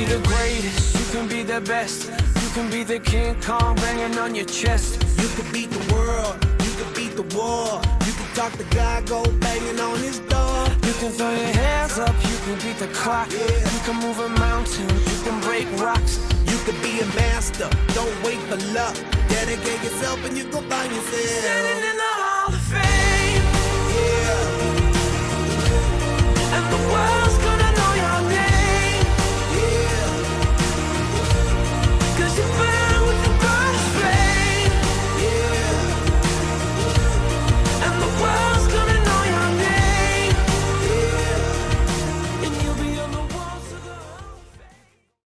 be the greatest, you can be the best. You can be the King Kong banging on your chest. You can beat the world, you can beat the war. You can talk to God, go banging on his door. You can throw your hands up, you can beat the clock. You can move a mountain, you can break rocks. You can be a master, don't wait for luck. Dedicate yourself and you go find yourself. Standing in the Hall of Fame, Yeah, and the world's gonna know your name. yeah. 'Cause you burn